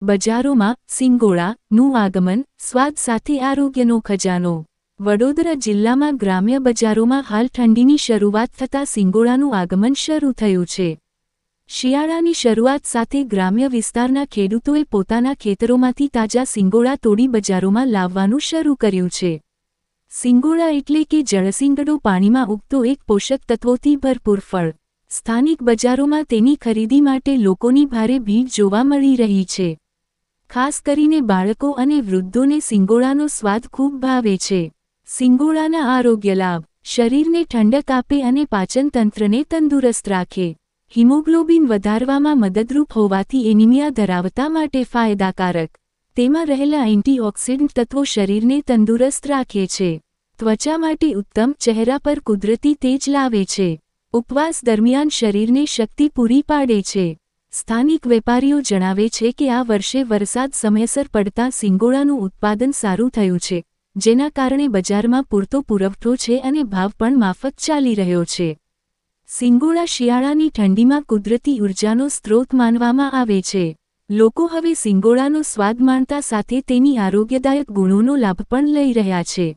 બજારોમાં સિંગોડાનું આગમન, સ્વાદ સાથે આરોગ્યનો ખજાનો। વડોદરા જિલ્લામાં ગ્રામ્ય બજારોમાં હાલ ઠંડીની શરૂઆત થતાં સિંગોડાનું આગમન શરૂ થયું છે। શિયાળાની શરૂઆત સાથે ગ્રામ્ય વિસ્તારના ખેડૂતોએ પોતાના ખેતરોમાંથી તાજા સિંગોડા તોડી બજારોમાં લાવવાનું શરૂ કર્યું છે। સિંગોડા એટલે કે જળસિંગડો પાણીમાં ઉગતો એક પોષક તત્વોથી ભરપૂર ફળ। સ્થાનિક બજારોમાં તેની ખરીદી માટે લોકોની ભારે ભીડ જોવા મળી રહી છે। ખાસ કરીને બાળકો અને વૃદ્ધોને સિંગોડાનો સ્વાદ ખૂબ ભાવે છે। સિંગોડાના આરોગ્ય લાભ: શરીરને ઠંડક આપે અને પાચન તંત્રને તંદુરસ્ત રાખે। હિમોગ્લોબિન વધારવામાં મદદરૂપ હોવાથી એનિમિયા ધરાવતા માટે ફાયદાકારક। તેમાં રહેલા એન્ટીઓક્સિડન્ટ તત્વો શરીરને તંદુરસ્ત રાખે છે। ત્વચા માટે ઉત્તમ, ચહેરા પર કુદરતી તેજ લાવે છે। ઉપવાસ દરમિયાન શરીરને શક્તિ પૂરી પાડે છે। સ્થાનિક વેપારીઓ જણાવે છે કે આ વર્ષે વરસાદ સમયસર પડતા સિંગોડાનું ઉત્પાદન સારું થયું છે, જેના કારણે બજારમાં પૂરતો પુરવઠો છે અને ભાવ પણ માફક ચાલી રહ્યો છે। સિંગોડા શિયાળાની ઠંડીમાં કુદરતી ઉર્જાનો સ્ત્રોત માનવામાં આવે છે। લોકો હવે સિંગોડાનો સ્વાદ માણતા સાથે તેની આરોગ્યદાયક ગુણોનો લાભ પણ લઈ રહ્યા છે।